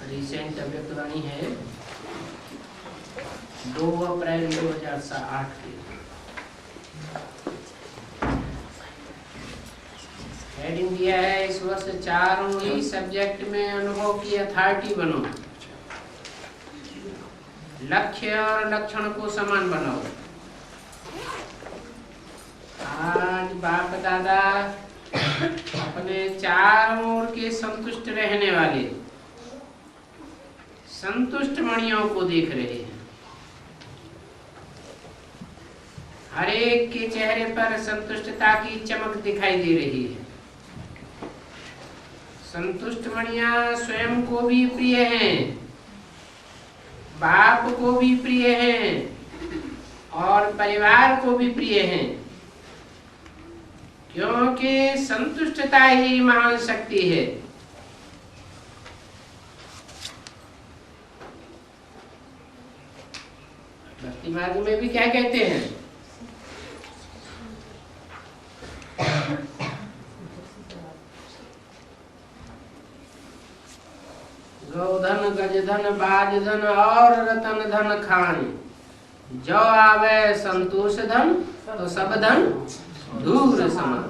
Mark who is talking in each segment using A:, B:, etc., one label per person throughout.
A: Recent अभिव्यक्तिवाणी है 2 अप्रैल 2008 की। Heading दिया है इस वर्ष 4 ही सब्जेक्ट में अनुभव की अथॉरिटी बनो, लक्ष्य और लक्षण को समान बनाओ। आज बाप दादा अपने चारों ओर के संतुष्ट रहने वाले संतुष्ट मणियों को देख रहे हैं। हर एक के चेहरे पर संतुष्टता की चमक दिखाई दे रही है। संतुष्ट मणियां स्वयं को भी प्रिय हैं, बाप को भी प्रिय हैं और परिवार को भी प्रिय हैं, क्योंकि संतुष्टता ही महान शक्ति है। भक्ति मार्ग में भी क्या कहते हैं? गौधन गजधन बाजधन और रतन धन खान, जो आवे संतोष धन तो सब धन दूर समान।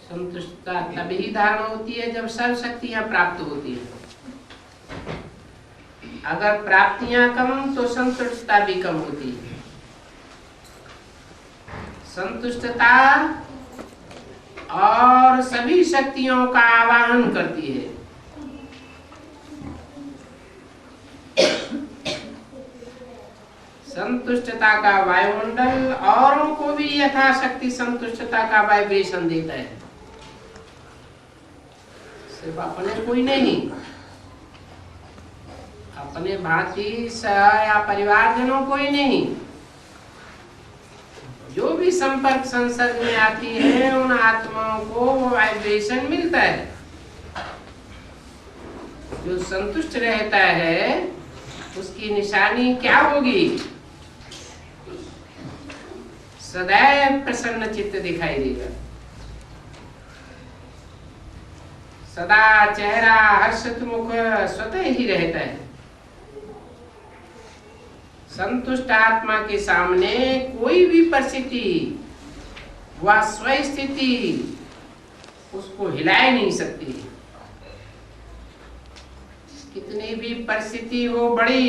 A: संतुष्टता तभी धारण होती है जब सब शक्तियां प्राप्त होती है। अगर प्राप्तियां कम तो संतुष्टता भी कम होती है। संतुष्टता और सभी शक्तियों का आवाहन करती है। संतुष्टता का वायुमंडल औरों को भी यथाशक्ति संतुष्टता का वाइब्रेशन देता है। सिर्फ अपने कोई नहीं, अपने भांति या परिवारजनों को ही नहीं, जो भी संपर्क संसर्ग में आती है उन आत्माओं को वो वाइब्रेशन मिलता है। जो संतुष्ट रहता है उसकी निशानी क्या होगी? सदैव प्रसन्न चित्त दिखाई देगा, सदा चेहरा हर्षित मुख स्वतः ही रहता है। संतुष्ट आत्मा के सामने कोई भी परिस्थिति व स्वस्थिति उसको हिला नहीं सकती। कितनी भी परिस्थिति हो बड़ी,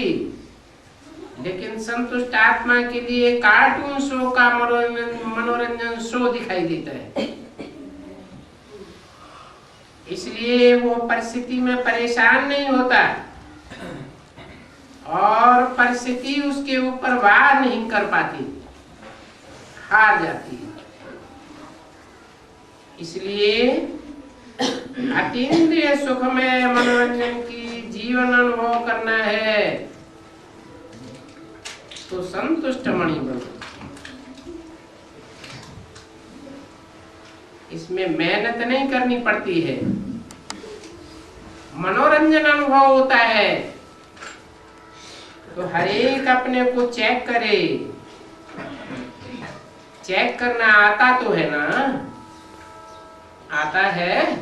A: लेकिन संतुष्ट आत्मा के लिए कार्टून शो का मनोरंजन शो दिखाई देता है। इसलिए वो परिस्थिति में परेशान नहीं होता और परिस्थिति उसके ऊपर वार नहीं कर पाती, हार जाती है। इसलिए अतीन्द्रिय सुखमय मनोरंजन की जीवन अनुभव करना है तो संतुष्ट मणि बनो। इसमें मेहनत नहीं करनी पड़ती है, मनोरंजन अनुभव होता है। तो हर एक अपने को चेक करे। चेक करना आता तो है ना? आता है?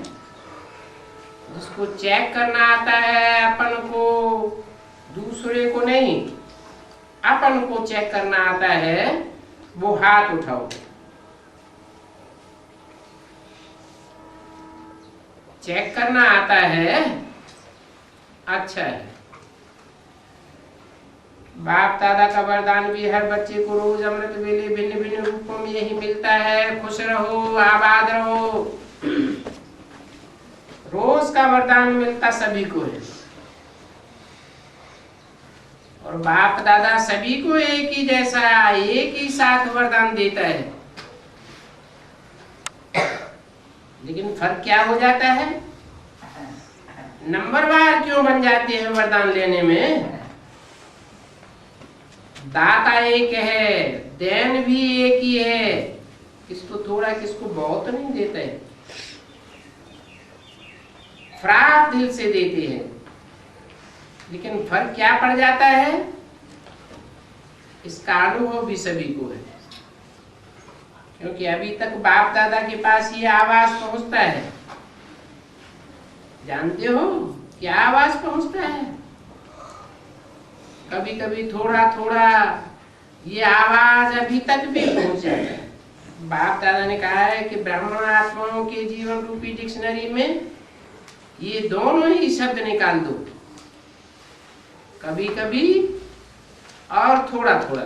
A: जिसको चेक करना आता है अपन को, दूसरे को नहीं, अपन को चेक करना आता है, वो हाथ उठाओ। चेक करना आता है, अच्छा है। बाप दादा का वरदान भी हर बच्चे को रोज अमृत वेले भिन्न भिन्न रूपों में यही मिलता है। खुश रहो, आबाद रहो। रोज का वरदान मिलता सभी को है और बाप दादा सभी को एक ही जैसा, एक ही साथ वरदान देता है। लेकिन फर्क क्या हो जाता है? नंबरवार क्यों बन जाते हैं वरदान लेने में? दाता एक है, देन भी एक ही है। किसको थोड़ा किसको बहुत नहीं देता है, फराक दिल से देते हैं। लेकिन फर्क क्या पड़ जाता है? इसका अनुभव भी सभी को है, क्योंकि अभी तक बाप दादा के पास ये आवाज पहुंचता है। जानते हो क्या आवाज पहुंचता है? कभी कभी थोड़ा थोड़ा ये आवाज अभी तक भी पहुंच जाता है। बाप दादा ने कहा है कि ब्राह्मण आत्माओं के जीवन रूपी डिक्शनरी में ये दोनों ही शब्द निकाल दो, कभी कभी और थोड़ा थोड़ा।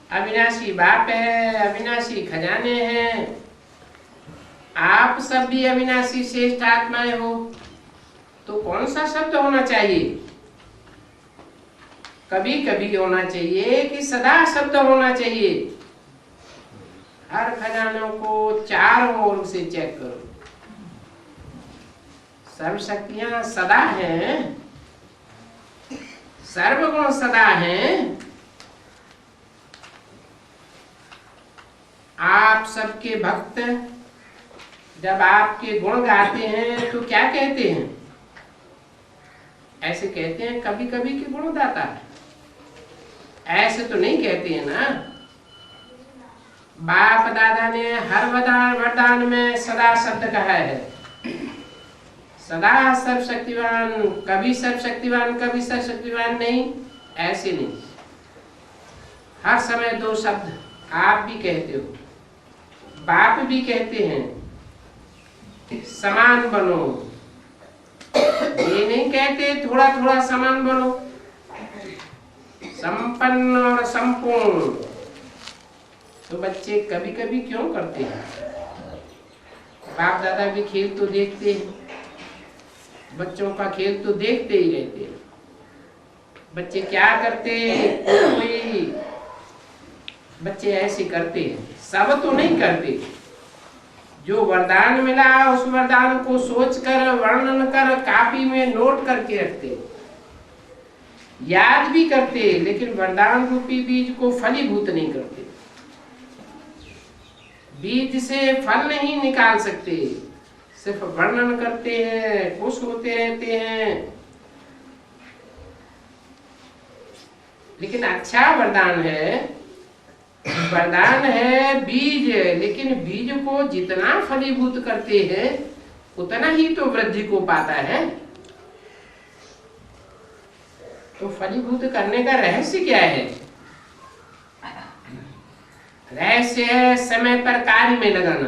A: अविनाशी बाप है, अविनाशी खजाने हैं, आप सब भी अविनाशी श्रेष्ठ आत्माएं हो, तो कौन सा शब्द होना चाहिए? कभी कभी होना चाहिए कि सदा शब्द होना चाहिए? हर खजानों को चारों ओर से चेक करो। सर्व शक्तियां सदा हैं, सर्वगुण सदा हैं। आप सबके भक्त जब आपके गुण गाते हैं तो क्या कहते हैं? ऐसे कहते हैं कभी कभी कि गुणदाता है, ऐसे तो नहीं कहते हैं ना। बाप दादा ने हर वरदान में सदा शब्द कहा है। सदा सर्वशक्तिवान, कभी सर्वशक्तिवान कभी सर्वशक्तिवान नहीं, ऐसे नहीं। हर समय दो शब्द आप भी कहते हो, बाप भी कहते हैं, समान बनो। ये नहीं कहते थोड़ा थोड़ा समान बनो, संपन्न और संपूर्ण। तो बच्चे कभी कभी क्यों करते हैं? बाप दादा भी खेल तो देखते हैं, बच्चों का खेल तो देखते ही रहते हैं। बच्चे क्या करते, कोई बच्चे ऐसे करते हैं, सब तो नहीं करते। जो वरदान मिला उस वरदान को सोचकर, वर्णन कर, कापी में नोट करके रखते, याद भी करते, लेकिन वरदान रूपी बीज को फलीभूत नहीं करते। बीज से फल नहीं निकाल सकते, सिर्फ वर्णन करते हैं, खुश होते रहते हैं। लेकिन अच्छा वरदान है, वरदान है बीज, लेकिन बीज को जितना फलीभूत करते हैं उतना ही तो वृद्धि को पाता है। तो फलीभूत करने का रहस्य क्या है? रहस्य है समय पर कार्य में लगाना।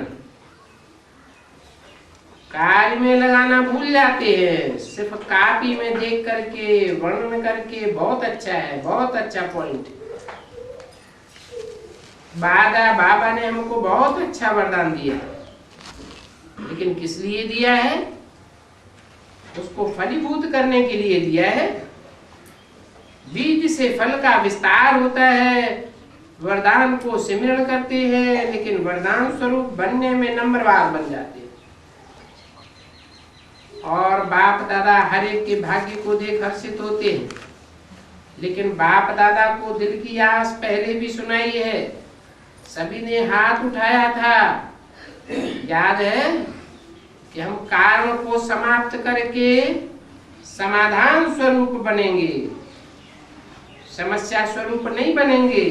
A: कार्य में लगाना भूल जाते हैं, सिर्फ कॉपी में देख करके, वर्णन करके। बहुत अच्छा है, बहुत अच्छा पॉइंट। बाबा ने हमको बहुत अच्छा वरदान दिया, लेकिन किस लिए दिया है? उसको फलीभूत करने के लिए दिया है। बीज से फल का विस्तार होता है, वरदान को सिमरण करते हैं, लेकिन वरदान स्वरूप बनने में नंबरवार बन जाते हैं। और बाप दादा हर एक के भाग्य को देख हर्षित होते हैं, लेकिन बाप दादा को दिल की आस पहले भी सुनाई है, सभी ने हाथ उठाया था। याद है कि हम कारण को समाप्त करके समाधान स्वरूप बनेंगे, समस्या स्वरूप नहीं बनेंगे।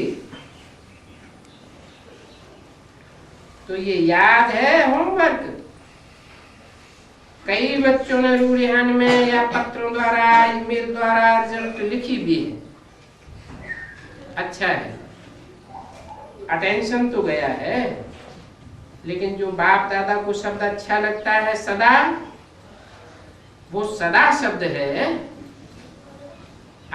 A: तो ये याद है होमवर्क। कई बच्चों ने रूरिहान में या पत्रों द्वारा, ईमेल द्वारा रिजल्ट लिखी भी है। अच्छा है, अटेंशन तो गया है, लेकिन जो बाप दादा को शब्द अच्छा लगता है सदा, वो सदा शब्द है।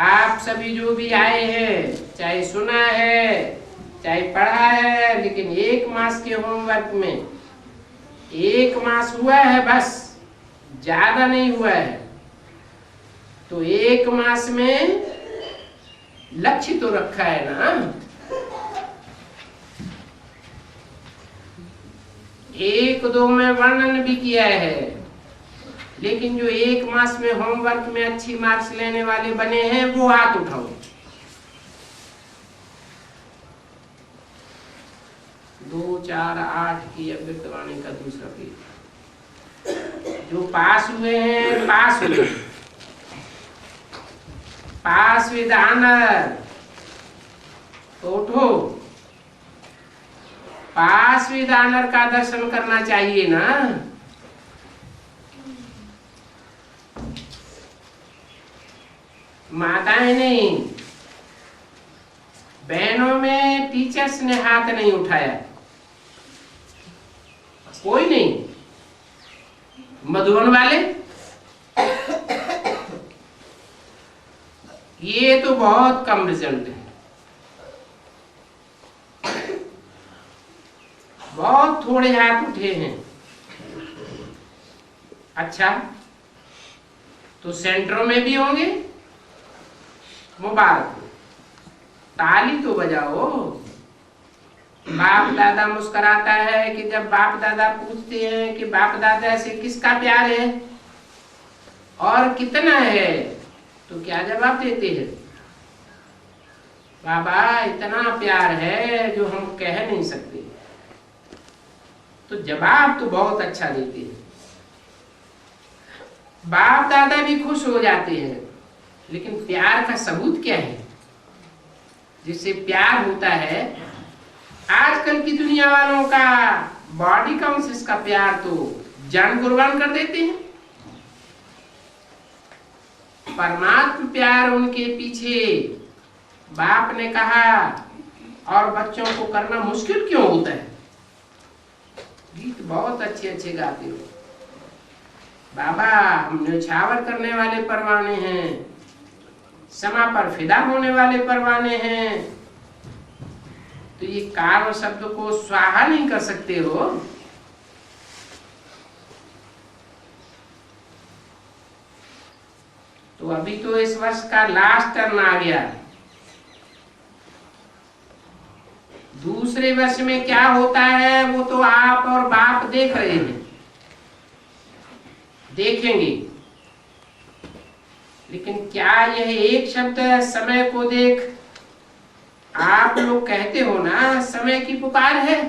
A: आप सभी जो भी आए हैं, चाहे सुना है चाहे पढ़ा है, लेकिन 1 मास के होमवर्क में 1 मास हुआ है, बस ज्यादा नहीं हुआ है। तो 1 मास में लक्ष्य तो रखा है ना। 1-2 में वर्णन भी किया है, लेकिन जो 1 मास में होमवर्क में अच्छी मार्क्स लेने वाले बने हैं वो हाथ उठाओ। 2, 4, 8 की अव्यक्तवाणी का दूसरा पेज। जो पास हुए हैं पास हुए, पास विद ऑनर। तो उठो, पास विद ऑनर का दर्शन करना चाहिए ना। माताएं नहीं, बहनों में टीचर्स ने हाथ नहीं उठाया, कोई नहीं। मधुबन वाले ये तो बहुत कम रिजल्ट है, बहुत थोड़े हाथ उठे हैं। अच्छा, तो सेंटरों में भी होंगे। मुबारक, ताली तो बजाओ। बाप दादा मुस्कुराता है कि जब बाप दादा पूछते हैं कि बाप दादा से किसका प्यार है और कितना है, तो क्या जवाब देते हैं? बाबा इतना प्यार है जो हम कह नहीं सकते। तो जवाब तो बहुत अच्छा देते हैं, बाप दादा भी खुश हो जाते हैं। लेकिन प्यार का सबूत क्या है जिससे प्यार होता है? आजकल की दुनिया वालों का बॉडी कॉन्शियस का प्यार तो जान कुर्बान कर देते हैं। परमात्मा प्यार उनके पीछे बाप ने कहा और बच्चों को करना मुश्किल क्यों होता है? गीत बहुत अच्छे अच्छे गाते हो बाबा, हम न्यौछावर करने वाले परवाने हैं, समा पर फिदा होने वाले परवाने हैं। तो ये कार्य शब्द को स्वाहा नहीं कर सकते हो। तो अभी तो इस वर्ष का लास्ट टर्न आ गया, दूसरे वर्ष में क्या होता है वो तो आप और बाप देख रहे हैं, देखेंगे। लेकिन क्या यह एक शब्द समय को देख, आप लोग कहते हो ना समय की पुकार है,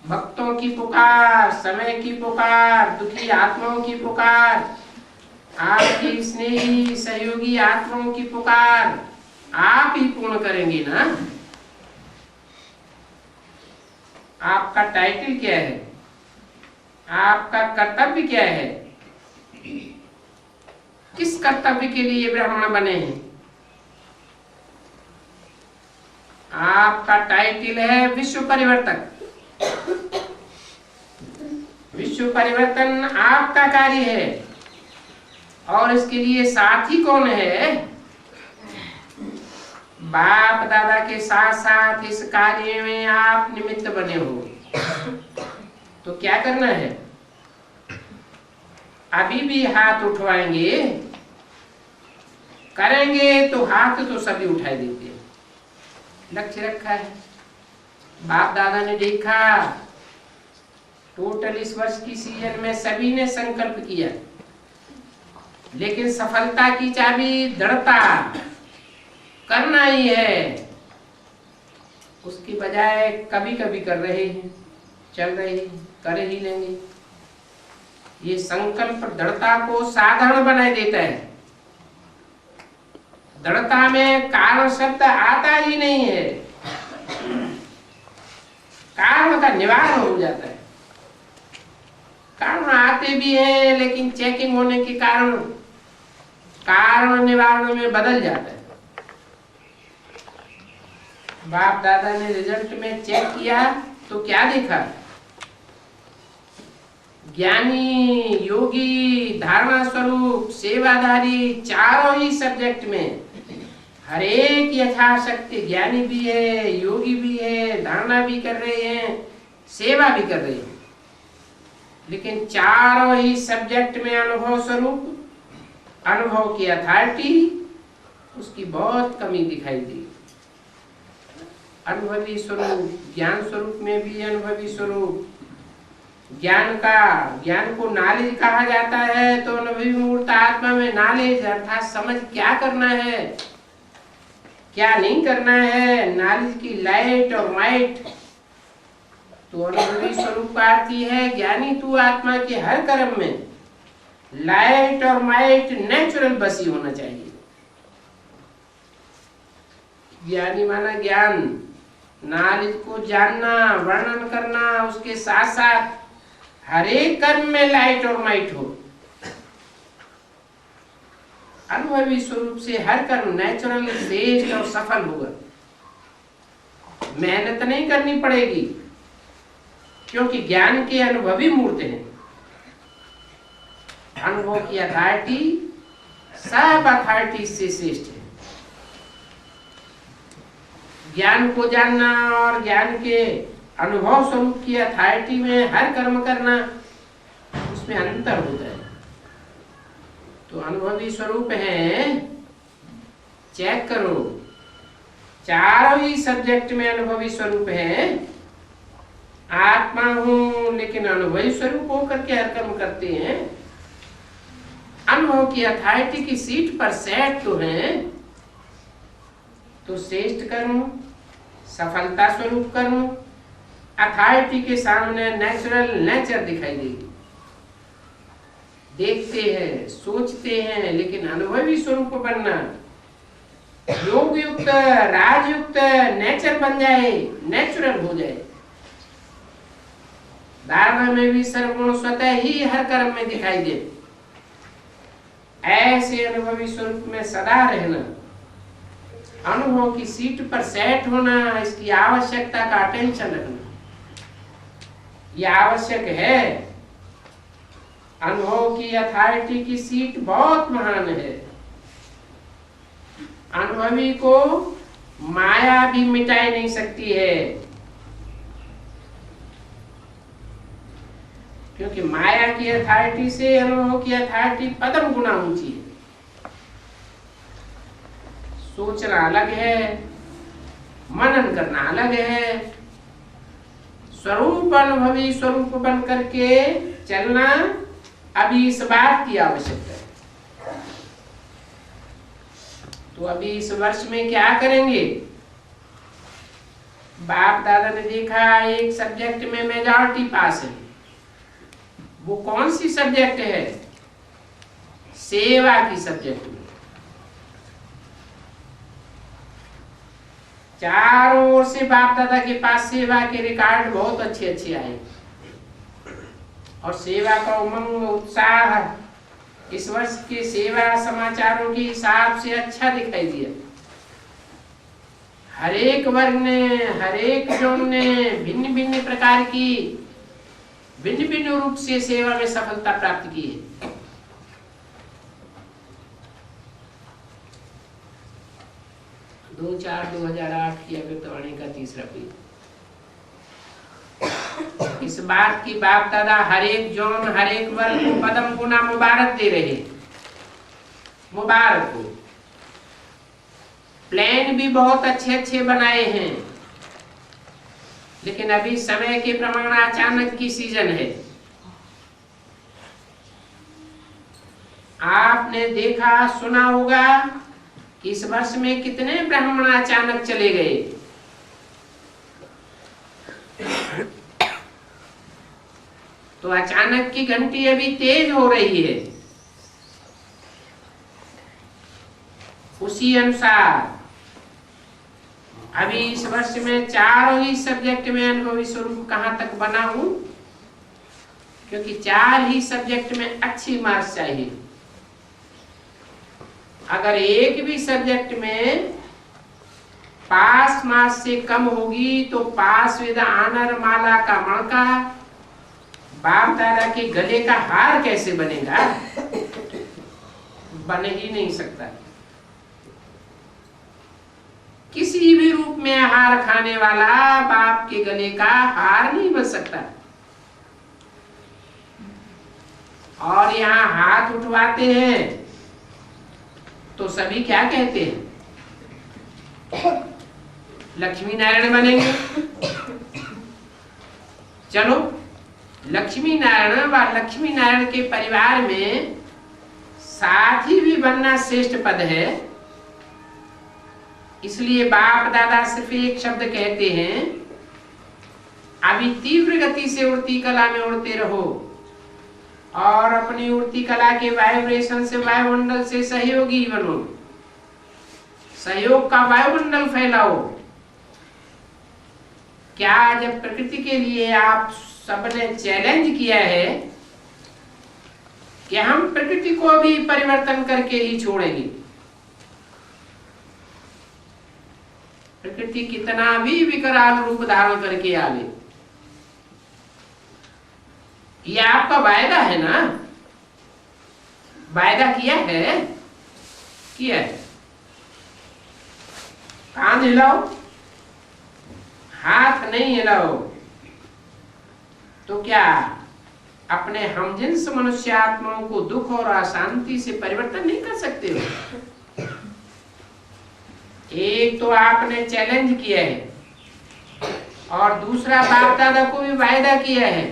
A: भक्तों की पुकार, समय की पुकार, दुखी आत्माओं की पुकार, आपकी स्नेही सहयोगी आत्माओं की पुकार आप ही पूर्ण करेंगे ना। आपका टाइटल क्या है? आपका कर्तव्य क्या है? किस कर्तव्य के लिए ब्राह्मण बने हैं? आपका टाइटल है विश्व परिवर्तक। विश्व परिवर्तन आपका कार्य है और इसके लिए साथी कौन है? बाप दादा के साथ साथ इस कार्य में आप निमित्त बने हो। तो क्या करना है? अभी भी हाथ उठवाएंगे, करेंगे तो हाथ तो सभी उठाए देते हैं। लक्ष्य रखा है, बाप दादा ने देखा, टोटल इस वर्ष की सीजन में सभी ने संकल्प किया, लेकिन सफलता की चाबी दृढ़ता, करना ही है। उसकी बजाय कभी कभी कर रहे हैं, चल रहे हैं, कर ही लेंगे। ये संकल्प दृढ़ता को साधारण बनाए देता है। दृढ़ता में कारण शब्द आता ही नहीं है, कारण का निवारण हो जाता है। कारण आते भी हैं लेकिन चेकिंग होने के कारण कारण निवारण में बदल जाता है। बाप दादा ने रिजल्ट में चेक किया तो क्या देखा? ज्ञानी, योगी, धारणा स्वरूप, सेवाधारी, चारों ही सब्जेक्ट में हर एक यथाशक्ति ज्ञानी भी है, योगी भी है, धारणा भी कर रहे हैं, सेवा भी कर रहे हैं। लेकिन चारों ही सब्जेक्ट में अनुभव स्वरूप, अनुभव की अथॉरिटी, उसकी बहुत कमी दिखाई दी। अनुभवी स्वरूप, ज्ञान स्वरूप में भी अनुभवी स्वरूप, ज्ञान को नॉलेज कहा जाता है। तो अनुभवी मूर्त आत्मा में नॉलेज अर्थात समझ, क्या करना है क्या नहीं करना है, नॉलेज की लाइट और माइट। तो अनुभवी स्वरूप का अर्थ है ज्ञानी तू आत्मा के हर कर्म में लाइट और माइट नेचुरल बसी होना चाहिए। ज्ञानी माना ज्ञान, नॉलेज को जानना, वर्णन करना, उसके साथ साथ हर एक कर्म में लाइट और माइट हो। अनुभवी स्वरूप से हर कर्म नेचुरल, श्रेष्ठ और सफल होगा। मेहनत नहीं करनी पड़ेगी, क्योंकि ज्ञान के अनुभवी मूर्त हैं। अनुभव की अथॉरिटी सब अथॉरिटी से श्रेष्ठ है। ज्ञान को जानना और ज्ञान के अनुभव स्वरूप की अथॉरिटी में हर कर्म करना, उसमें अंतर होता है। तो अनुभवी स्वरूप है, चेक करो, चारों ही सब्जेक्ट में अनुभवी स्वरूप है। आत्मा हूं लेकिन अनुभवी स्वरूप होकर के हर कर्म करते हैं। अनुभव की अथॉरिटी की सीट पर सेट तो है, तो श्रेष्ठ कर्म, सफलता स्वरूप कर्म अथॉरिटी के सामने नेचुरल नेचर दिखाई देगी। देखते हैं, सोचते हैं, लेकिन अनुभवी स्वरूप बनना, योग युक्त, राजयुक्त नेचर बन जाए, नेचुरल हो जाए। धारणा में भी सर्वगुण स्वतः ही हर कर्म में दिखाई दे। ऐसे अनुभवी स्वरूप में सदा रहना, अनुभव की सीट पर सेट होना, इसकी आवश्यकता का अटेंशन रखना, यह आवश्यक है। अनुभव की अथॉरिटी की सीट बहुत महान है। अनुभवी को माया भी मिटाई नहीं सकती है, क्योंकि माया की अथॉरिटी से अनुभव की अथॉरिटी पदम गुना ऊंची है। सोचना अलग है, मनन करना अलग है। स्वरूप अनुभवी स्वरूप बन करके चलना, अभी इस बात की आवश्यकता है। तो अभी इस वर्ष में क्या करेंगे? बाप दादा ने देखा एक सब्जेक्ट में मेजॉरिटी पास है। वो कौन सी सब्जेक्ट है? सेवा की सब्जेक्ट में। चारों ओर से बाप दादा के पास सेवा के रिकॉर्ड बहुत अच्छे अच्छे आए, और सेवा का उमंग, उत्साह इस वर्ष के सेवा समाचारों के हिसाब से अच्छा दिखाई दिया। हर एक वर्ग ने, हर एक जोन ने भिन्न भिन्न प्रकार की, भिन्न भिन्न रूप से सेवा में सफलता प्राप्त की है। 2/4/2008 की अमृतवाणी का तीसरा पेज। इस बात की बाप दादा हर एक जोन, हर एक वर्ग को पदम गुना मुबारक दे रहे। मुबारक हो। प्लान भी बहुत अच्छे अच्छे बनाए हैं, लेकिन अभी समय के प्रमाण अचानक की सीजन है। आपने देखा सुना होगा कि इस वर्ष में कितने ब्राह्मण अचानक चले गए। तो अचानक की घंटी अभी तेज हो रही है। उसी अनुसार अभी इस वर्ष में चारों ही सब्जेक्ट में अनुभवी स्वरूप कहां तक बना हूं, क्योंकि 4 ही सब्जेक्ट में अच्छी मार्क्स चाहिए। अगर एक भी सब्जेक्ट में पास मार्क्स से कम होगी तो पास विद ऑनर माला का मणका, बाप दादा के गले का हार कैसे बनेगा? बन ही नहीं सकता। किसी भी रूप में हार खाने वाला बाप के गले का हार नहीं बन सकता। और यहाँ हाथ उठवाते हैं तो सभी क्या कहते हैं? लक्ष्मी नारायण बनेंगे। चलो, लक्ष्मी नारायण व लक्ष्मी नारायण के परिवार में साथी भी बनना श्रेष्ठ पद है। इसलिए बाप दादा सिर्फ एक शब्द कहते हैं, अभी तीव्र गति से उड़ती कला में उड़ते रहो। और अपनी उड़ती कला के वाइब्रेशन से वायुमंडल से सहयोगी बनो, सहयोग का वायुमंडल फैलाओ। क्या जब प्रकृति के लिए आप सबने चैलेंज किया है कि हम प्रकृति को भी परिवर्तन करके ही छोड़ेंगे, प्रकृति कितना भी विकराल रूप धारण करके आवे, ये आपका वायदा है ना? वायदा किया है? किया है। कान हिलाओ, हाथ नहीं हिलाओ, तो क्या अपने हमजिन्स मनुष्यात्माओं को दुख और अशांति से परिवर्तन नहीं कर सकते हो? एक तो आपने चैलेंज किया है, और दूसरा बाप दादा को भी वायदा किया है।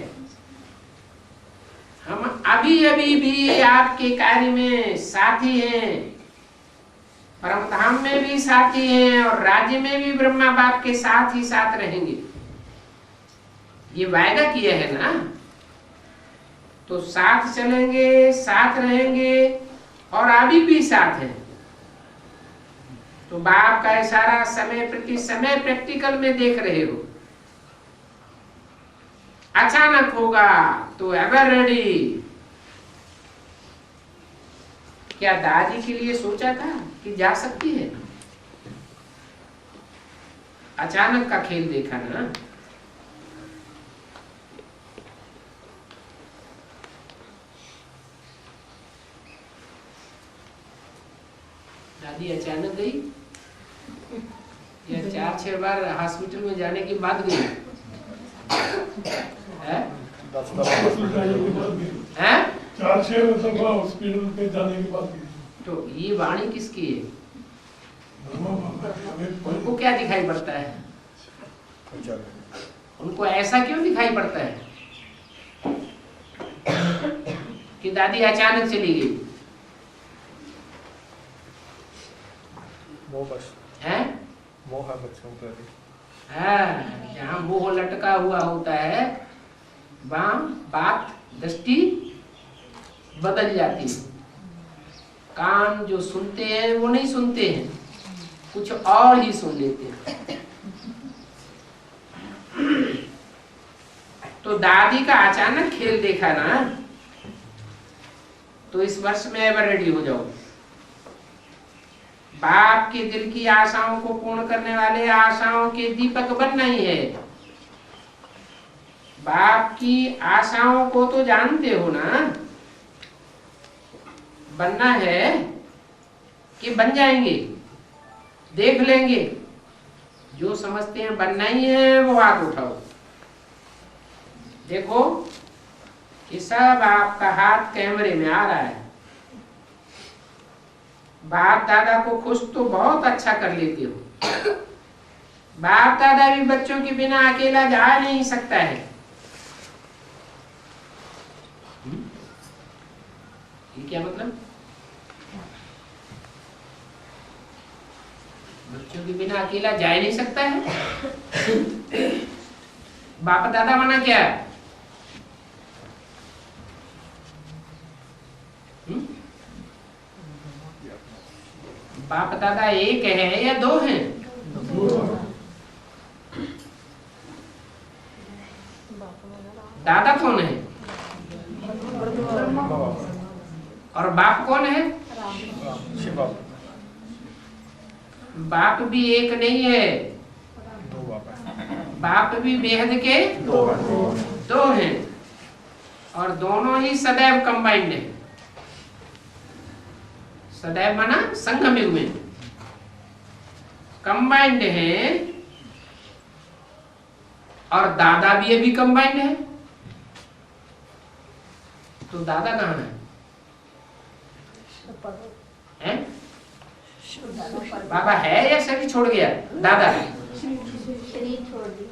A: हम अभी अभी भी आपके कार्य में साथी हैं, परम धाम में भी साथी हैं, और राज्य में भी ब्रह्मा बाप के साथ ही साथ रहेंगे। ये वायदा किया है ना, तो साथ चलेंगे, साथ रहेंगे, और अभी भी साथ हैं। तो बाप का इशारा समय प्रति समय प्रैक्टिकल में देख रहे हो। अचानक होगा तो एवर रेडी। क्या दादी के लिए सोचा था कि जा सकती है? अचानक का खेल देखा ना। दादी अचानक गई या 4-6 बार हॉस्पिटल में जाने के बाद गई है?
B: 4-6 दफा हॉस्पिटल पे जाने के बाद।
A: तो ये वाणी किसकी है? उनको क्या दिखाई पड़ता है? उनको ऐसा क्यों दिखाई पड़ता है कि दादी अचानक चली गई? है
C: मोह है बच्चों पर।
A: जहाँ मोह लटका हुआ होता है वहाँ बात दृष्टि बदल जाती है। कान जो सुनते हैं वो नहीं सुनते हैं, कुछ और ही सुन लेते हैं। तो दादी का अचानक खेल देखा ना, तो इस वर्ष में एवर रेडी हो जाओ। बाप के दिल की आशाओं को पूर्ण करने वाले आशाओं के दीपक बनना ही है। बाप की आशाओं को तो जानते हो ना, बनना है कि बन जाएंगे, देख लेंगे। जो समझते हैं बनना ही है वो हाथ उठाओ। देखो कि सब आपका हाथ कैमरे में आ रहा है। बाप दादा को खुश तो बहुत अच्छा कर लेते हो। बाप दादा भी बच्चों के बिना अकेला जा नहीं सकता है। ये क्या मतलब? बच्चों के बिना अकेला जा ही नहीं सकता है। बाप दादा माना क्या है? बाप दादा एक है या दो हैं? दादा कौन है और बाप कौन है? बाप भी एक नहीं है, बाप भी बेहद के दो हैं, और दोनों ही सदैव कंबाइंड है। सदैव माना संगम युग में कंबाइंड है, और दादा भी अभी कंबाइंड है। तो दादा कहाँ है? हैं? बाबा है या शरीर छोड़ गया? दादा
D: शरीर छोड़ दिया।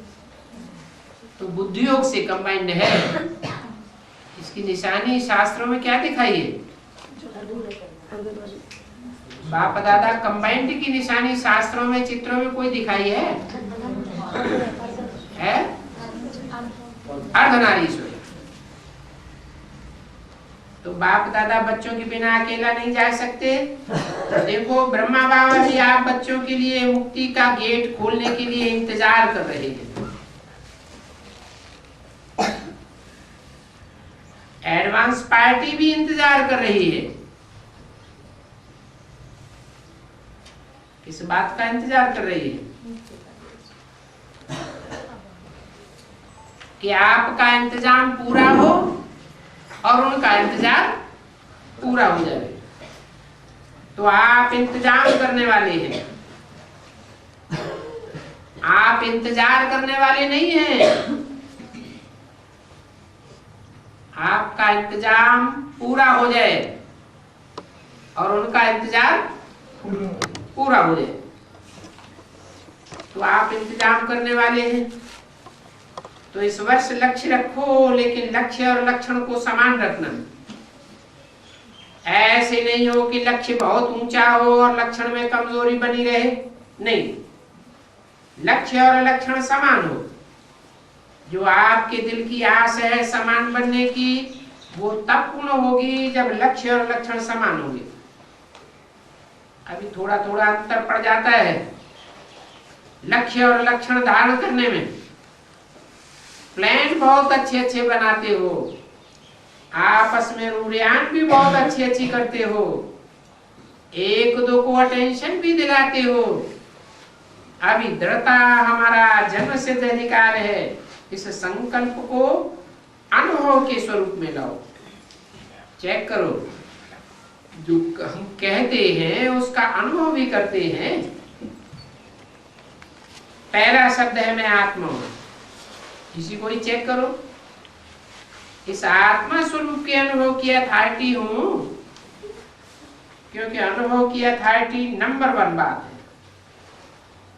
A: तो बुद्धि योग से कंबाइंड है। इसकी निशानी शास्त्रों में क्या दिखाई है? बाप दादा कंबाइंड की निशानी शास्त्रों में चित्रों में कोई दिखाई है? अर्धनारीश्वर। बाप दादा बच्चों के बिना अकेला नहीं जा सकते। देखो ब्रह्मा बाबा भी आप बच्चों के लिए मुक्ति का गेट खोलने के लिए इंतजार कर रहे हैं। एडवांस पार्टी भी इंतजार कर रही है। किस बात का इंतजार कर रही है? कि आपका इंतजाम पूरा हो और उनका इंतजार पूरा हो जाए। तो आप इंतजाम करने वाले हैं, आप इंतजार करने वाले नहीं हैं। आपका इंतजाम पूरा हो जाए और उनका इंतजार पूरा हो जाए, तो आप इंतजाम करने वाले हैं। तो इस वर्ष लक्ष्य रखो, लेकिन लक्ष्य और लक्षण को समान रखना। ऐसे नहीं हो कि लक्ष्य बहुत ऊंचा हो और लक्षण में कमजोरी बनी रहे। नहीं, लक्ष्य और लक्षण समान हो। जो आपके दिल की आस है समान बनने की, वो तब पूर्ण होगी जब लक्ष्य और लक्षण समान होंगे। अभी थोड़ा थोड़ा अंतर पड़ जाता है लक्ष्य और लक्षण धारण करने में। प्लान बहुत अच्छे अच्छे बनाते हो, आपस में रूढ़ियान भी बहुत अच्छी अच्छी करते हो, एक दो को अटेंशन भी दिलाते हो। अभी दृढ़ता हमारा जन्म सिद्ध अधिकार है। इस संकल्प को अनुभव के स्वरूप में लाओ। चेक करो, जो हम कहते हैं उसका अनुभव भी करते हैं। पहला शब्द है मैं आत्मा हूं। किसी को ही चेक करो, इस आत्मा स्वरूप के अनुभव की अथॉरिटी हूं, क्योंकि अनुभव की अथॉरिटी नंबर 1 बात है।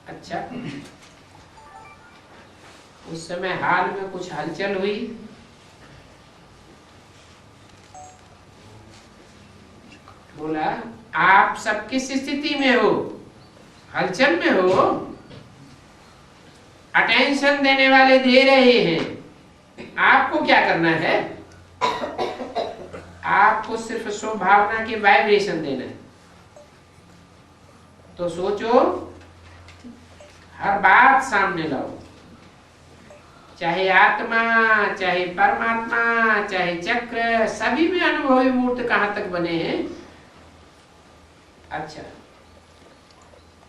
A: अच्छा, उस समय हाल में कुछ हलचल हुई, बोला आप सब किस स्थिति में हो? हलचल में हो। अटेंशन देने वाले दे रहे हैं, आपको क्या करना है? आपको सिर्फ स्वभावना की वाइब्रेशन देना है। तो सोचो, हर बात सामने लाओ, चाहे आत्मा, चाहे परमात्मा, चाहे चक्र, सभी में अनुभवी मूर्त कहां तक बने हैं। अच्छा,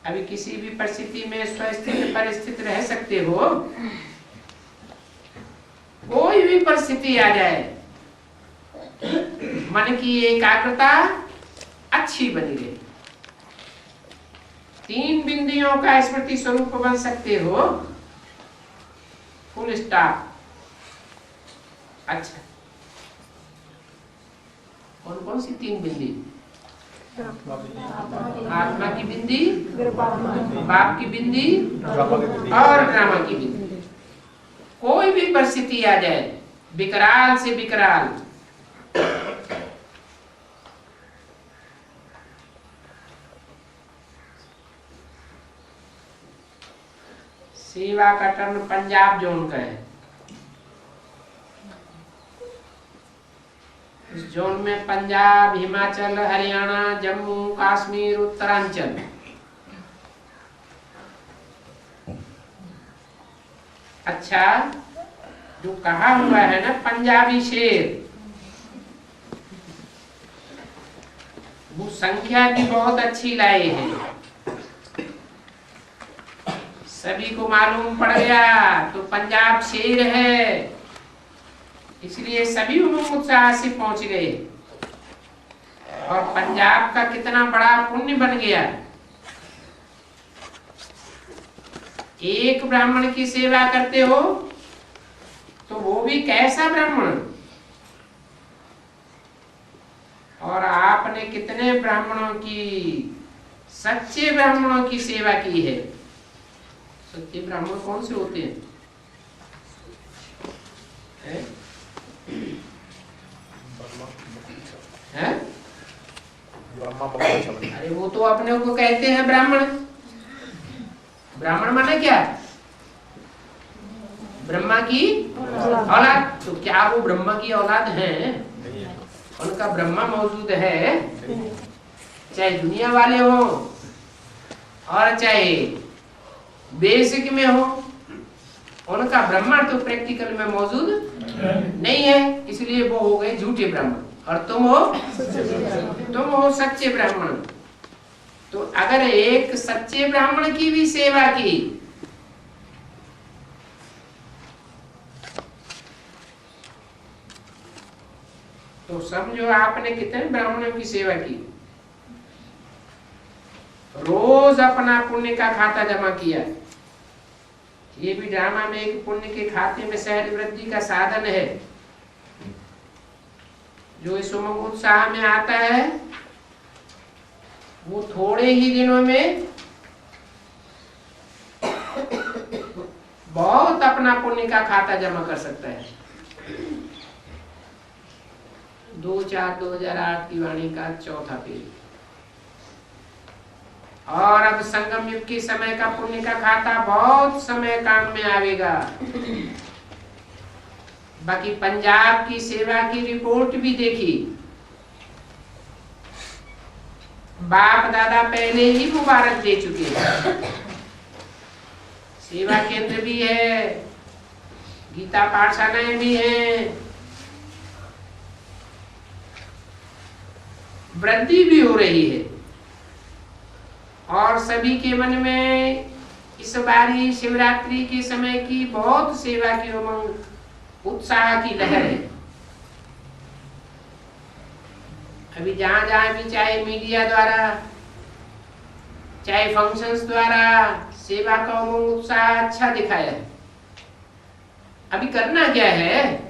A: अभी किसी भी परिस्थिति में स्वस्थित परिस्थित रह सकते हो। कोई भी परिस्थिति आ जाए, मन की एकाग्रता अच्छी बनी रहे। 3 बिंदियों का स्मृति स्वरूप बन सकते हो, फुल स्टॉप। अच्छा, कौन कौन सी 3 बिंदी? आत्मा की बिंदी, बाप की बिंदी और ड्रामा की बिंदी। कोई भी परिस्थिति आ जाए, विकराल से विकराल, सेवा का टर्न पंजाब जोन का है। इस जोन में पंजाब, हिमाचल, हरियाणा, जम्मू कश्मीर, उत्तरांचल। अच्छा, जो कहा हुआ है ना पंजाबी शेर, वो संख्या भी बहुत अच्छी लाए हैं। सभी को मालूम पड़ गया तो पंजाब शेर है, इसलिए सभी उमंग उत्साह से पहुंच गए। और पंजाब का कितना बड़ा पुण्य बन गया। एक ब्राह्मण की सेवा करते हो तो वो भी कैसा ब्राह्मण, और आपने कितने ब्राह्मणों की, सच्चे ब्राह्मणों की सेवा की है। सच्चे ब्राह्मण कौन से होते हैं? है? अरे वो तो अपने को कहते हैं ब्राह्मण। ब्राह्मण माने क्या? ब्रह्मा की औलाद। तो क्या वो ब्रह्मा की औलाद हैं? उनका ब्रह्मा मौजूद है, चाहे दुनिया वाले हो और चाहे बेसिक में हो, उनका ब्रह्मा तो प्रैक्टिकल में मौजूद नहीं है, इसलिए वो हो गए झूठे ब्राह्मण और तुम हो सच्चे ब्राह्मण। तो अगर एक सच्चे ब्राह्मण की भी सेवा की तो समझो आपने कितने ब्राह्मणों की सेवा की। रोज अपना पुण्य का खाता जमा किया। ये भी ड्रामा में एक पुण्य के खाते में सहज वृद्धि का साधन है। जो इस उमंग उत्साह में आता है वो थोड़े ही दिनों में बहुत अपना पुण्य का खाता जमा कर सकता है। 2/4/2008 की वाणी का चौथा पेज। और अब संगम युग के समय का पुण्य का खाता बहुत समय काम में आवेगा। बाकी पंजाब की सेवा की रिपोर्ट भी देखी। बाप दादा पहले ही मुबारक दे चुके हैं। सेवा केंद्र भी है, गीता पाठशालाएं भी हैं, वृद्धि भी हो रही है और सभी के मन में इस बारी शिवरात्रि के समय की बहुत सेवा की उमंग उत्साह की लहर है। अभी जहां जहां भी चाहे मीडिया द्वारा चाहे फंक्शंस द्वारा सेवा का उमंग उत्साह अच्छा दिखाया है। अभी करना क्या है?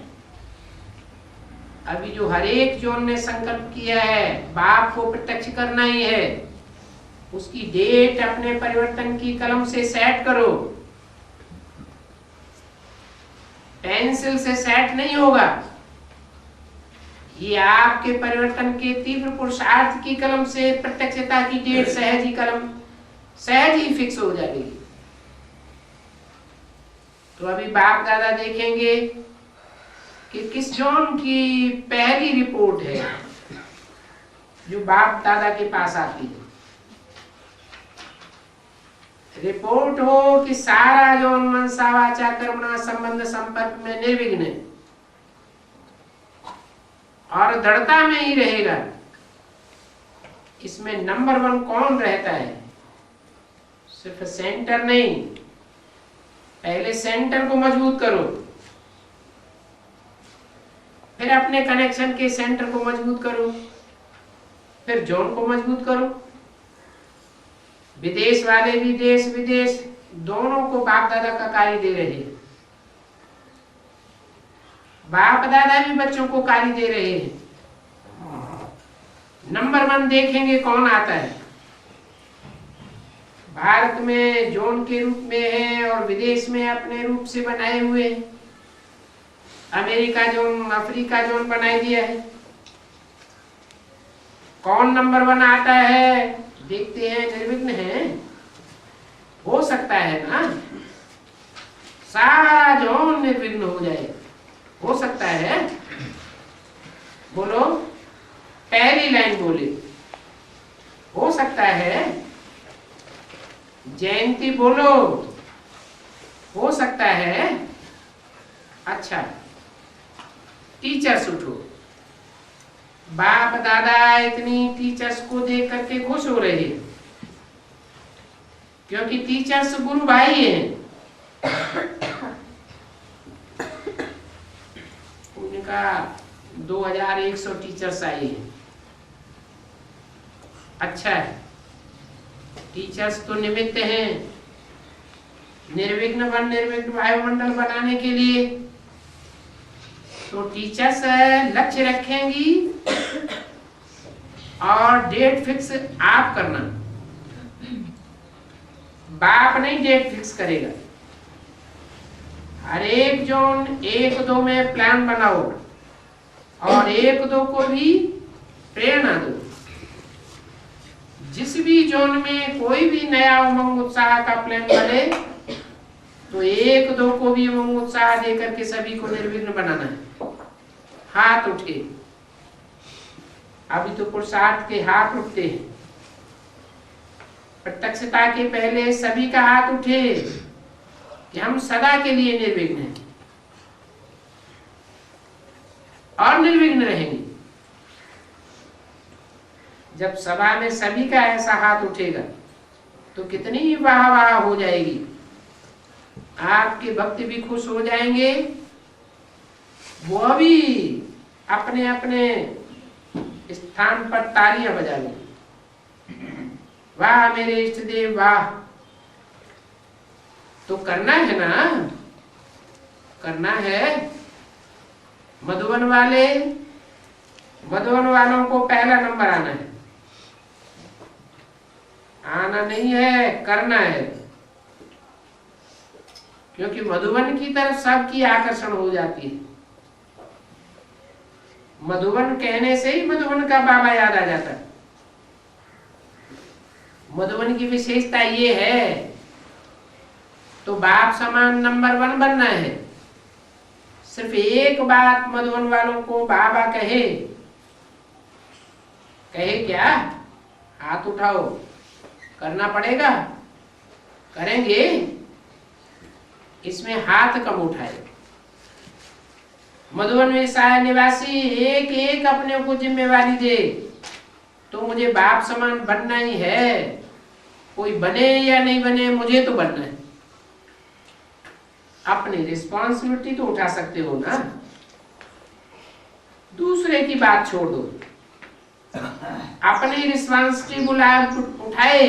A: अभी जो हर एक जोन ने संकल्प किया है बाप को प्रत्यक्ष करना ही है, उसकी डेट अपने परिवर्तन की कलम से सेट करो। पेंसिल से सेट नहीं होगा, ये आपके परिवर्तन के तीव्र पुरुषार्थ की कलम से प्रत्यक्षता की डेट सहज ही फिक्स हो जाएगी। तो अभी बाप दादा देखेंगे कि किस जोन की पहली रिपोर्ट है जो बाप दादा के पास आती है। रिपोर्ट हो कि सारा जोन मनसा वाचा कर्मणा संबंध संपर्क में निर्विघ्न है और दृढ़ता में ही रहेगा। इसमें नंबर 1 कौन रहता है? सिर्फ सेंटर नहीं, पहले सेंटर को मजबूत करो, फिर अपने कनेक्शन के सेंटर को मजबूत करो, फिर जोन को मजबूत करो। विदेश वाले भी देश विदेश दोनों को बाप दादा का कार्य दे रहे हैं। बाप दादा भी बच्चों को कार्य दे रहे हैं। नंबर 1 देखेंगे कौन आता है। भारत में जोन के रूप में है और विदेश में अपने रूप से बनाए हुए हैं। अमेरिका जोन, अफ्रीका जोन बनाई दिया है। कौन नंबर 1 आता है देखते हैं। निर्विघ्न है, हो सकता है ना सारा जोन निर्विघ्न हो जाए, हो सकता है। बोलो, पहली लाइन बोले, हो सकता है। जयंती बोलो, हो सकता है। अच्छा, टीचर्स उठो। बाप दादा इतनी टीचर्स को देख करके खुश हो रहे हैं क्योंकि टीचर्स गुरु भाई हैं। उनका 2100 टीचर्स आए हैं। अच्छा है, टीचर्स तो निमित्त हैं निर्विघ्न वायुमंडल बनाने के लिए। तो टीचर्स लक्ष्य रखेंगी और डेट फिक्स आप करना, बाप नहीं डेट फिक्स करेगा। हर एक जोन 1-2 में प्लान बनाओ और 1-2 को भी प्रेरणा दो। जिस भी जोन में कोई भी नया उमंग उत्साह का प्लान बने तो 1-2 को भी उमंग उत्साह देकर के सभी को निर्विघ्न बनाना है। हाथ उठे। अभी तो पुरुषार्थ के हाथ उठते हैं। प्रत्यक्षता के पहले सभी का हाथ उठे कि हम सदा के लिए निर्विघ्न हैं और निर्विघ्न रहेंगे। जब सभा में सभी का ऐसा हाथ उठेगा तो कितनी वाह वाह हो जाएगी। आपके भक्त भी खुश हो जाएंगे, वो भी अपने अपने स्थान पर तालियां बजा लेंगे। वाह मेरे इष्ट देव वाह। तो करना है ना, करना है। मधुबन वालों को पहला नंबर आना है। आना नहीं है, करना है। क्योंकि मधुबन की तरफ सबकी आकर्षण हो जाती है। मधुबन कहने से ही मधुबन का बाबा याद आ जाता है। मधुबन की विशेषता ये है, तो बाप समान नंबर 1 बनना है। सिर्फ एक बात मधुबन वालों को बाबा कहे क्या? हाथ उठाओ, करना पड़ेगा, करेंगे। इसमें हाथ कम उठाए। मधुबन में साया निवासी एक एक अपने को जिम्मेवारी दे, तो मुझे बाप समान बनना ही है। कोई बने या नहीं बने, मुझे तो बनना है। अपनी रिस्पॉन्सिबिलिटी तो उठा सकते हो ना, दूसरे की बात छोड़ दो। अपनी रिस्पॉन्सिबिलिटी उठाए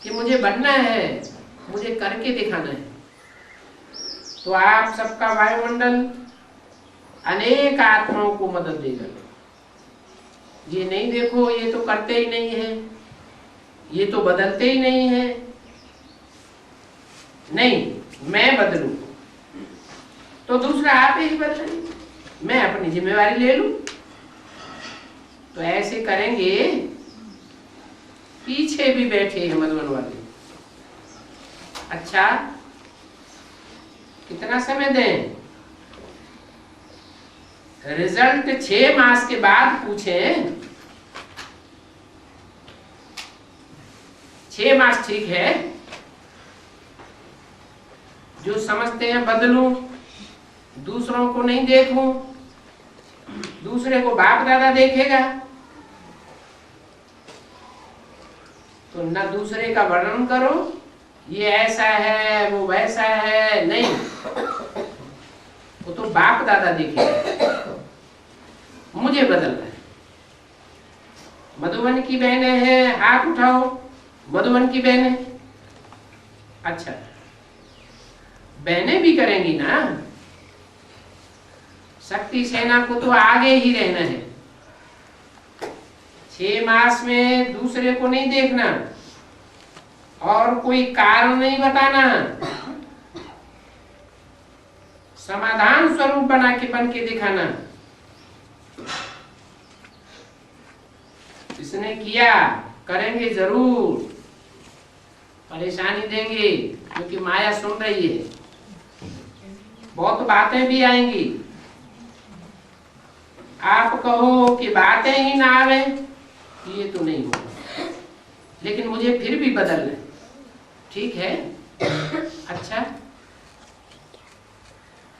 A: कि मुझे बनना है, मुझे करके दिखाना है। तो आप सबका वायुमंडल अनेक आत्माओं को मदद देगा। ये नहीं देखो ये तो करते ही नहीं है, ये तो बदलते ही नहीं है। नहीं, मैं बदलूं तो दूसरा आप ही बदलें, मैं अपनी जिम्मेवारी ले लूं। तो ऐसे करेंगे। पीछे भी बैठे हैं मधुबन वाले। अच्छा, कितना समय दें? रिजल्ट 6 मास के बाद पूछें। 6 मास ठीक है। जो समझते हैं बदलूं, दूसरों को नहीं देखूं, दूसरे को बाप दादा देखेगा तो न दूसरे का वर्णन करो, ये ऐसा है वो वैसा है, नहीं। वो तो बाप दादा देखेगा। मुझे बदलना है। मधुबन की बहनें हैं, हाथ उठाओ। मधुबन की बहनें, अच्छा, बहनें भी करेंगी ना। शक्ति सेना को तो आगे ही रहना है। 6 मास में दूसरे को नहीं देखना और कोई कारण नहीं बताना। समाधान स्वरूप बन के दिखाना। इसने किया, करेंगे जरूर, परेशानी देंगे क्योंकि माया सुन रही है। बहुत बातें भी आएंगी। आप कहो कि बातें ही ना आवे, ये तो नहीं होगा, लेकिन मुझे फिर भी बदलना है। ठीक है? अच्छा,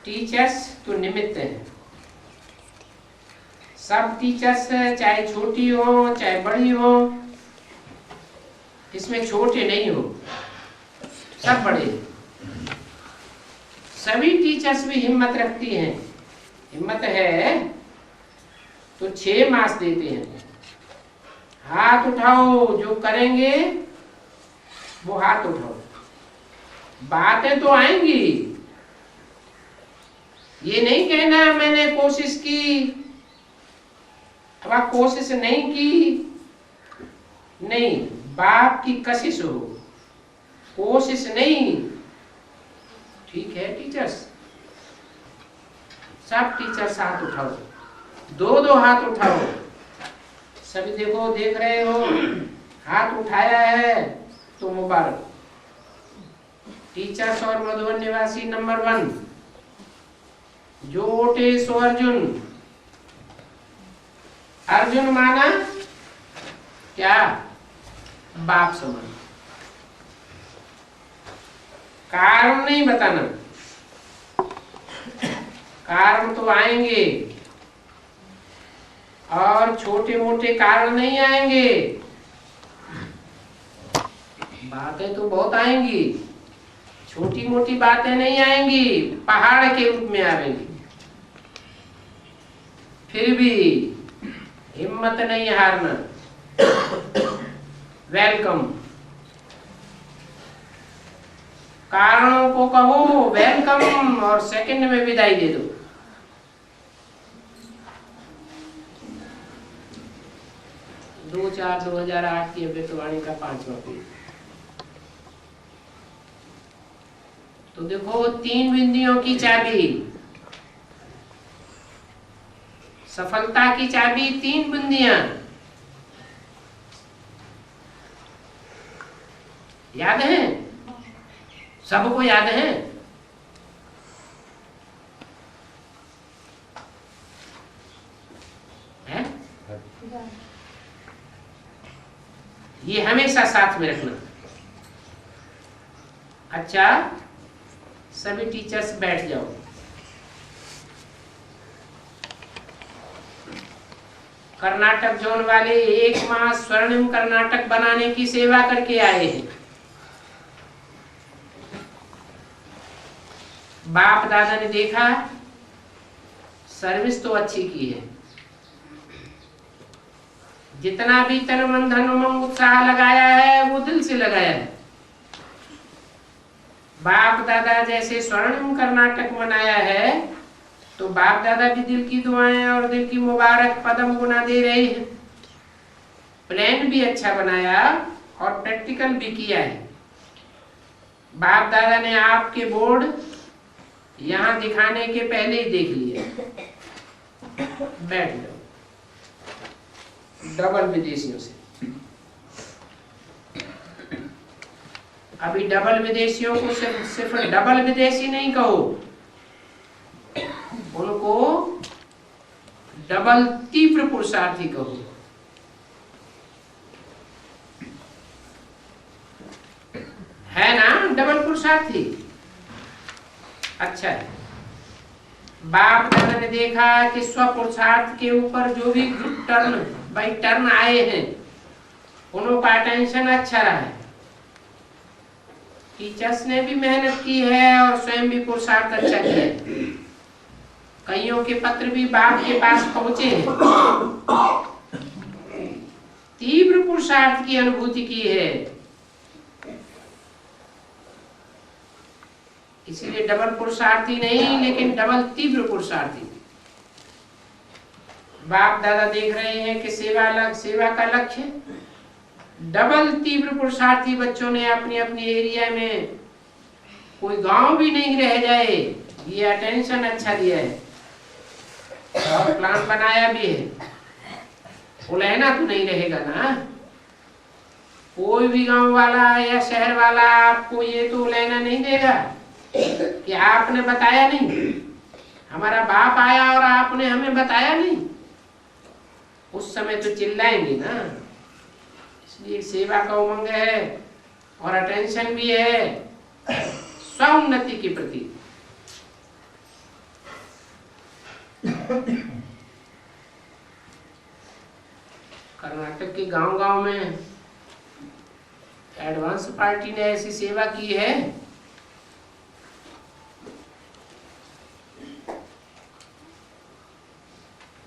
A: टीचर्स तो निमित्त हैं। सब टीचर्स चाहे छोटी हो चाहे बड़ी हो, इसमें छोटे नहीं हो, सब बड़े। सभी टीचर्स भी हिम्मत रखती हैं। हिम्मत है तो 6 मास देते हैं। हाथ उठाओ, जो करेंगे वो हाथ उठाओ। बातें तो आएंगी। ये नहीं कहना मैंने कोशिश की, अब कोशिश नहीं की, नहीं, बाप की कशिश हो, कोशिश नहीं। ठीक है टीचर्स? सब टीचर्स हाथ उठाओ, 2-2 हाथ उठाओ। सभी देखो, देख रहे हो, हाथ उठाया है तो मुबारक। टीचर्स और मधुबन निवासी नंबर 1, जोटे सो अर्जुन। अर्जुन माना क्या? बाप समान। कारण नहीं बताना, कारण तो आएंगे और छोटे मोटे कारण नहीं आएंगे, बातें तो बहुत आएंगी, छोटी मोटी बातें नहीं आएंगी, पहाड़ के रूप में आएंगी। फिर भी हिम्मत नहीं हारना। वेलकम। कारणों को कहो वेलकम और सेकंड में विदाई दे दो। 2/4/2008 की अमृतवाणी का 5वां पेज। तो देखो 3 बिंदियों की चाबी, सफलता की चाबी 3 बिंदियां। याद है? सबको याद है? हैं? ये हमेशा साथ में रखना। अच्छा, सभी टीचर्स बैठ जाओ। कर्नाटक जोन वाले 1 माह स्वर्णिम कर्नाटक बनाने की सेवा करके आए हैं। बाप दादा ने देखा सर्विस तो अच्छी की है, जितना भी तन मन धन उमंग उत्साह लगाया है वो दिल से लगाया है। बाप दादा जैसे स्वर्णिम कर्नाटक बनाया है तो बाप दादा भी दिल की दुआएं और दिल की मुबारक पदम गुना दे रहे हैं। प्लान भी अच्छा बनाया और प्रैक्टिकल भी किया है। बाप दादा ने आपके बोर्ड यहाँ दिखाने के पहले ही देख लिया। बैठ जाओ। डबल विदेशियों से, अभी डबल विदेशियों को सिर्फ डबल विदेशी नहीं कहो, उनको डबल तीव्र पुरुषार्थी कहो। है ना डबल पुरुषार्थी? अच्छा है। बाप दादा ने देखा कि स्व पुरुषार्थ के ऊपर जो भी टर्न बाई टर्न आए हैं उनका अटेंशन अच्छा रहा है। टीचर्स ने भी मेहनत की है और स्वयं भी पुरुषार्थ अच्छा किया है। कईयों के पत्र भी बाप के पास पहुंचे हैं, तीव्र पुरुषार्थ की अनुभूति की है। इसलिए डबल पुरुषार्थी नहीं, लेकिन डबल तीव्र पुरुषार्थी। बाप दादा देख रहे हैं कि सेवा का लक्ष्य डबल तीव्र पुरुषार्थी बच्चों ने अपनी अपनी एरिया में, कोई गांव भी नहीं रह जाए, ये अटेंशन अच्छा दिया है और प्लान बनाया भी है। उलहना तो नहीं रहेगा ना। कोई भी गांव वाला या शहर वाला आपको ये तो उलहना नहीं देगा कि आपने बताया नहीं, हमारा बाप आया और आपने हमें बताया नहीं। उस समय तो चिल्लाएंगे ना। इसलिए सेवा का उमंग है और अटेंशन भी है स्वउन्नति के प्रति। कर्नाटक के गांव-गांव में एडवांस पार्टी ने ऐसी सेवा की है,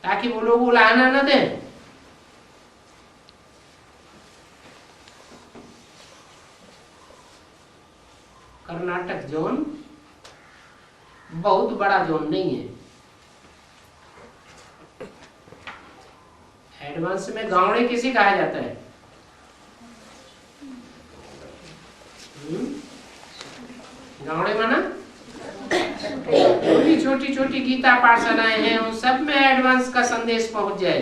A: ताकि वो लोग उलाहना न दें। कर्नाटक जोन बहुत बड़ा जोन नहीं है। एडवांस में गांवड़े किसे कहा जाता है? गांवड़े माना छोटी छोटी गीता पाठशालाएं हैं, उन सब में एडवांस का संदेश पहुंच जाए,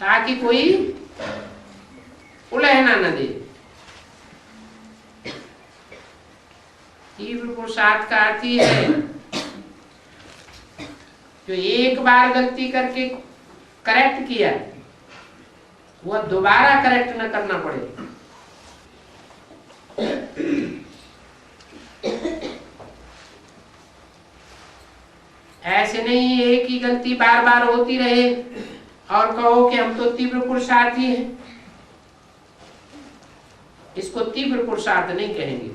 A: ताकि कोई उलहना न दे। तीव्र पुरुषार्थ का अर्थ ही है जो एक बार गलती करके करेक्ट किया वह दोबारा करेक्ट न करना पड़े। ऐसे नहीं एक ही गलती बार बार होती रहे और कहो कि हम तो तीव्र पुरुषार्थी हैं। इसको तीव्र पुरुषार्थ नहीं कहेंगे।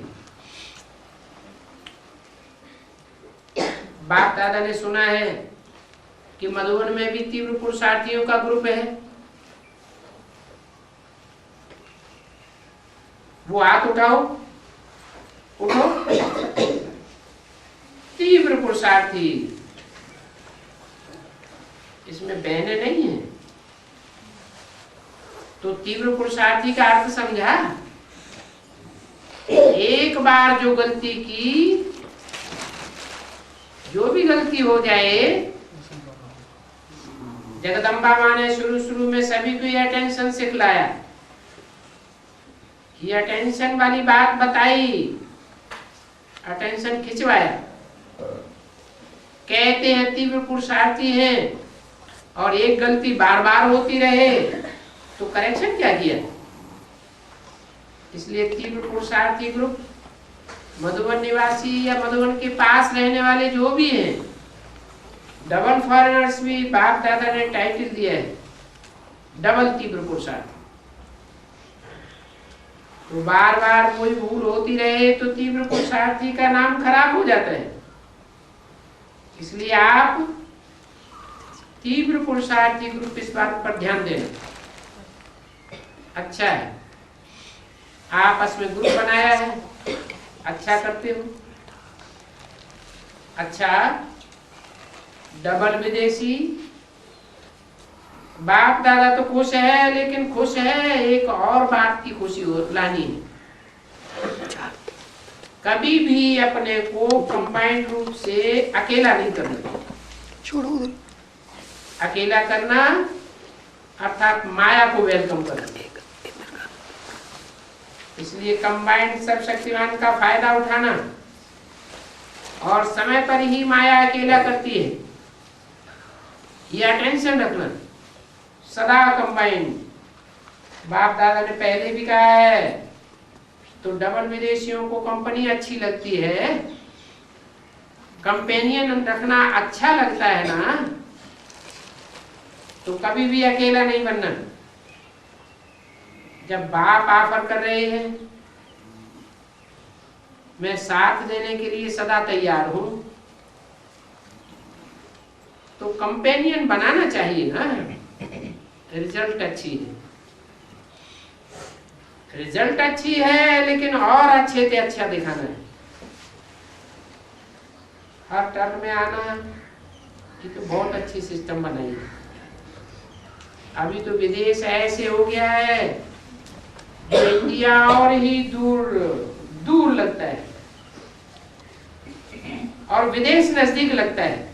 A: बाप दादा ने सुना है कि मधुबन में भी तीव्र पुरुषार्थियों का ग्रुप है। वो हाथ उठाओ, उठो। तीव्र पुरुषार्थी, इसमें बहने नहीं है। तो तीव्र पुरुषार्थी का अर्थ समझा? एक बार जो गलती की, जो भी गलती हो जाए, जगदम्बा माँ ने शुरू में सभी को यह अटेंशन सिखलाया, ये अटेंशन वाली बात बताई, अटेंशन खिंचवाया। कहते हैं तीव्र पुरुषार्थी हैं और एक गलती बार बार होती रहे तो करेक्शन क्या किया? इसलिए तीव्र पुरुषार्थी ग्रुप मधुबन निवासी या मधुबन के पास रहने वाले जो भी हैं, डबल फॉरेनर्स भी बाप दादा ने टाइटल दिया है डबल तीव्र पुरुषार्थी। तो बार बार कोई भूल होती रहे तो तीव्र पुरुषार्थी का नाम खराब हो जाता है। इसलिए आप तीव्र पुरुषार्थी ग्रुप इस बात पर ध्यान देना। अच्छा है, आपस में ग्रुप बनाया है, अच्छा करते हो। अच्छा, डबल विदेशी, बाप दादा तो खुश है, लेकिन खुश है एक और बात की खुशी हो लानी है। कभी भी अपने को कंबाइंड रूप से अकेला नहीं करना। छोड़ो, अकेला करना अर्थात माया को वेलकम करना। इसलिए कंबाइंड सर्वशक्तिमान का फायदा उठाना और समय पर ही माया अकेला करती है, यह टेंशन रखना। सदा कंबाइंड, बाप दादा ने पहले भी कहा है। तो डबल विदेशियों को कंपनी अच्छी लगती है, कंपेनियन रखना अच्छा लगता है ना, तो कभी भी अकेला नहीं बनना। जब बाप ऑफर कर रहे हैं, मैं साथ देने के लिए सदा तैयार हूं, तो कंपेनियन बनाना चाहिए ना। रिजल्ट अच्छी है, रिजल्ट अच्छी है, लेकिन और अच्छे से अच्छा दिखाना है। हर टर्म में आना, ये तो बहुत अच्छी सिस्टम बनाई है। अभी तो विदेश ऐसे हो गया है जो इंडिया और ही दूर दूर लगता है और विदेश नजदीक लगता है।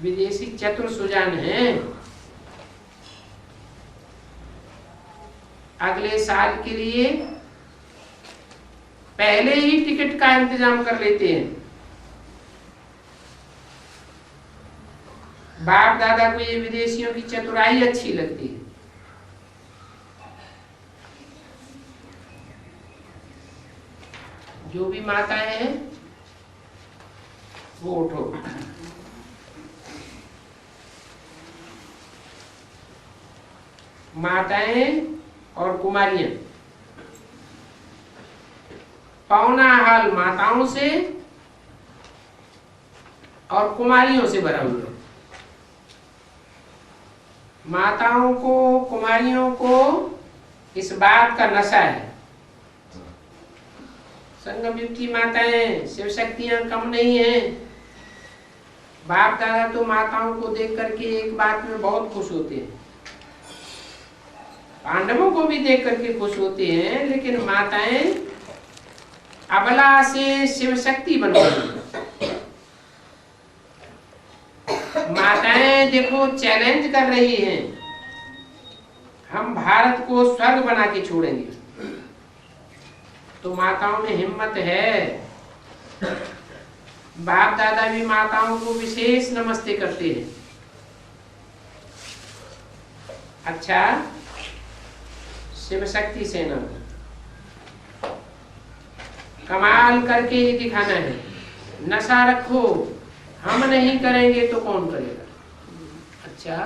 A: विदेशी चतुर सुजान हैं, अगले साल के लिए पहले ही टिकट का इंतजाम कर लेते हैं। बाप दादा को ये विदेशियों की चतुराई अच्छी लगती है। जो भी माताएं हैं वो उठो। माताएं और कुमारियां, पौना हाल माताओं से और कुमारियों से भरा हुआ। माताओं को, कुमारियों को इस बात का नशा है। संगम युग की माताएं, शिव शक्तियां कम नहीं है। बाप दादा तो माताओं को देख करके एक बात में बहुत खुश होते हैं, पांडवों को भी देख करके खुश होते हैं, लेकिन माताएं अबला से शिव शक्ति बन गई। माताएं देखो चैलेंज कर रही हैं, हम भारत को स्वर्ग बना के छोड़ेंगे। तो माताओं में हिम्मत है बाप दादा भी माताओं को विशेष नमस्ते करते हैं। अच्छा, शिव शक्ति सेना कमाल करके ही दिखाना है। नशा रखो, हम नहीं करेंगे तो कौन करेगा। अच्छा,